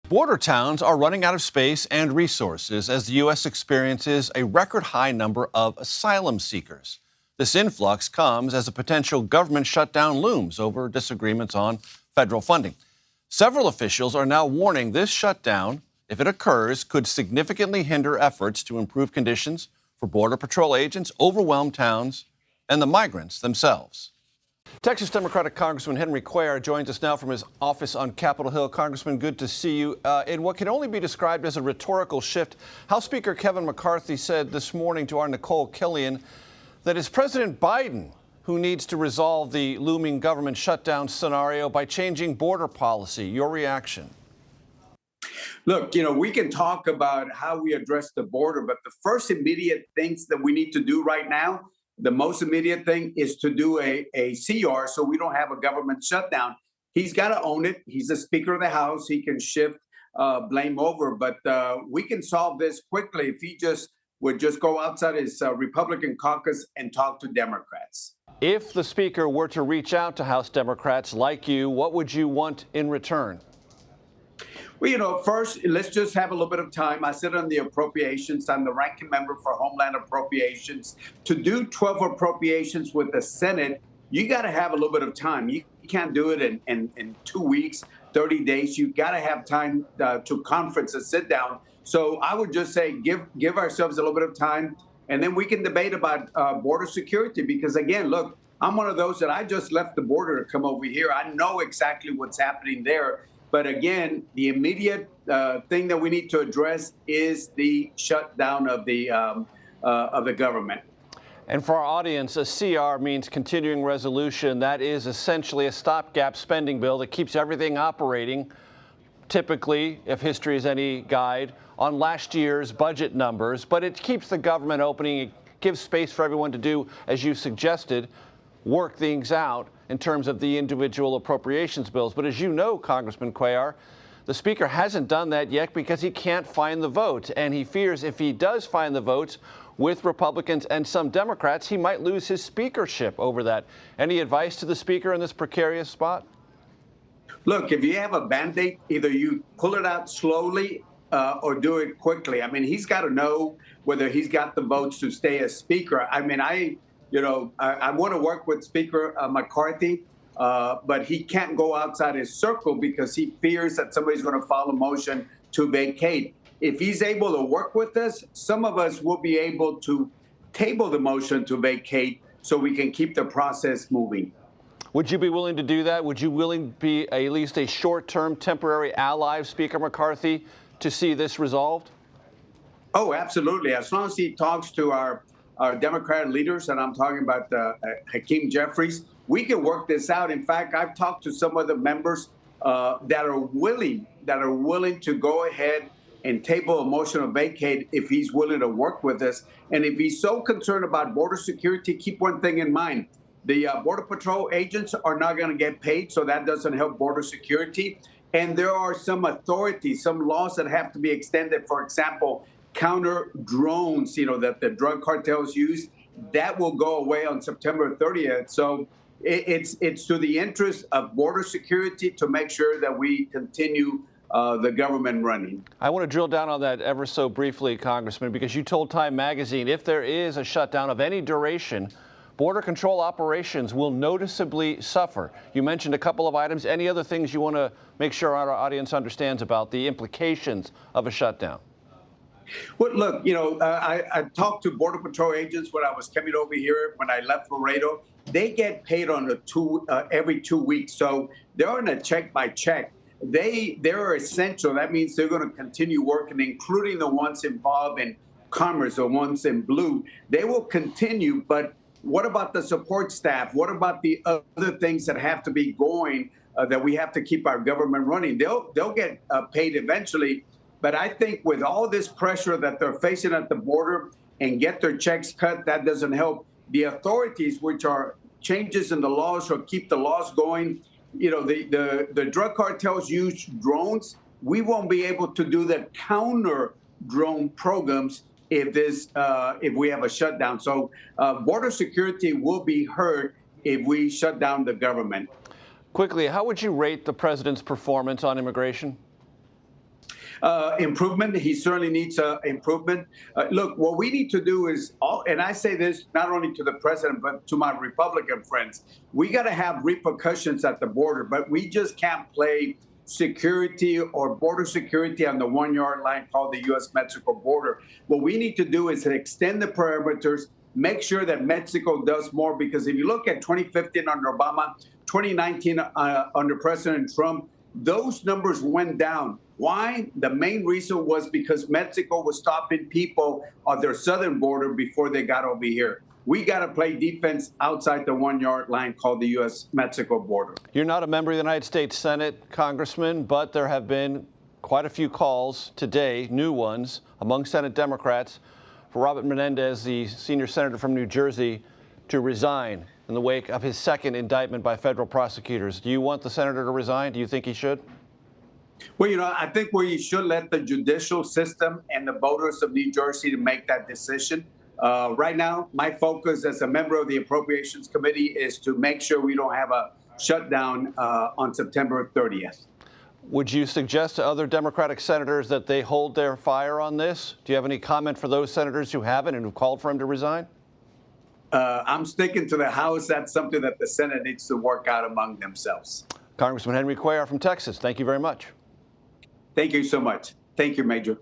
Border towns are running out of space and resources as the U.S. experiences a record high number of asylum seekers. This influx comes as a potential government shutdown looms over disagreements on federal funding. Several officials are now warning this shutdown, if it occurs, could significantly hinder efforts to improve conditions for Border Patrol agents, overwhelmed towns, and the migrants themselves. Texas Democratic Congressman Henry Cuellar joins us now from his office on Capitol Hill. Congressman, good to see you. In what can only be described as a rhetorical shift, House Speaker Kevin McCarthy said this morning to our Nicole Killian that it's President Biden who needs to resolve the looming government shutdown scenario by changing border policy. Your reaction? Look, we can talk about how we address the border, but the first immediate things that we need to do right now, the most immediate thing is to do a CR so we don't have a government shutdown. He's got to own it. He's the Speaker of the House. He can shift blame over, but we can solve this quickly if he would just go outside his Republican caucus and talk to Democrats. If the Speaker were to reach out to House Democrats like you, what would you want in return? Well, first, let's just have a little bit of time. I sit on the appropriations. I'm the ranking member for Homeland Appropriations. To do 12 appropriations with the Senate, you got to have a little bit of time. You can't do it in 2 weeks, 30 days. You got to have time to conference and sit down. So I would just say give ourselves a little bit of time, and then we can debate about border security. Because, again, look, I'm one of those that I just left the border to come over here. I know exactly what's happening there. But again, the immediate thing that we need to address is the shutdown of the government. And for our audience, a CR means continuing resolution. That is essentially a stopgap spending bill that keeps everything operating, typically, if history is any guide, on last year's budget numbers. But it keeps the government opening. It gives space for everyone to do, as you suggested, work things out in terms of the individual appropriations bills. But as you know, Congressman Cuellar, the Speaker hasn't done that yet because he can't find the votes. And he fears if he does find the votes with Republicans and some Democrats, he might lose his speakership over that. Any advice to the Speaker in this precarious spot? Look, if you have a Band-Aid, either you pull it out slowly or do it quickly. I mean, he's got to know whether he's got the votes to stay as Speaker. I mean, I want to work with Speaker McCarthy, but he can't go outside his circle because he fears that somebody's going to file a motion to vacate. If he's able to work with us, some of us will be able to table the motion to vacate so we can keep the process moving. Would you be willing to do that? Would you willing to be at least a short-term temporary ally of Speaker McCarthy to see this resolved? Oh, absolutely. As long as he talks to our Democratic leaders, and I'm talking about Hakeem Jeffries, we can work this out. In fact, I've talked to some of the members that are willing to go ahead and table a motion to vacate if he's willing to work with us. And if he's so concerned about border security, keep one thing in mind. The Border Patrol agents are not going to get paid, so that doesn't help border security. And there are some authorities, some laws that have to be extended. For example, counter drones, that the drug cartels use, that will go away on September 30th. So it's to the interest of border security to make sure that we continue the government running. I want to drill down on that ever so briefly, Congressman, because you told Time Magazine if there is a shutdown of any duration, border control operations will noticeably suffer. You mentioned a couple of items. Any other things you want to make sure our audience understands about the implications of a shutdown? Well, look, I talked to Border Patrol agents when I was coming over here, when I left Laredo. They get paid on every 2 weeks. So they're on a check by check. They're essential. That means they're going to continue working, including the ones involved in commerce, the ones in blue. They will continue. But what about the support staff? What about the other things that have to be going that we have to keep our government running? They'll get paid eventually. But I think with all this pressure that they're facing at the border and get their checks cut, that doesn't help. The authorities, which are changes in the laws or keep the laws going, the drug cartels use drones. We won't be able to do the counter drone programs if we have a shutdown. So border security will be hurt if we shut down the government. Quickly, how would you rate the president's performance on immigration? Improvement. He certainly needs improvement. Look, what we need to do is, and I say this not only to the president, but to my Republican friends, we got to have repercussions at the border, but we just can't play security or border security on the 1 yard line called the U.S.-Mexico border. What we need to do is extend the perimeters, make sure that Mexico does more, because if you look at 2015 under Obama, 2019 under President Trump, those numbers went down. Why? The main reason was because Mexico was stopping people on their southern border before they got over here. We got to play defense outside the 1 yard line called the U.S.-Mexico border. You're not a member of the United States Senate, Congressman, but there have been quite a few calls today, new ones, among Senate Democrats, for Robert Menendez, the senior senator from New Jersey, to resign in the wake of his second indictment by federal prosecutors. Do you want the senator to resign? Do you think he should? Well, I think we should let the judicial system and the voters of New Jersey to make that decision. Right now, my focus as a member of the Appropriations Committee is to make sure we don't have a shutdown on September 30th. Would you suggest to other Democratic senators that they hold their fire on this? Do you have any comment for those senators who haven't and who called for him to resign? I'm sticking to the House. That's something that the Senate needs to work out among themselves. Congressman Henry Cuellar from Texas, thank you very much. Thank you so much. Thank you, Major.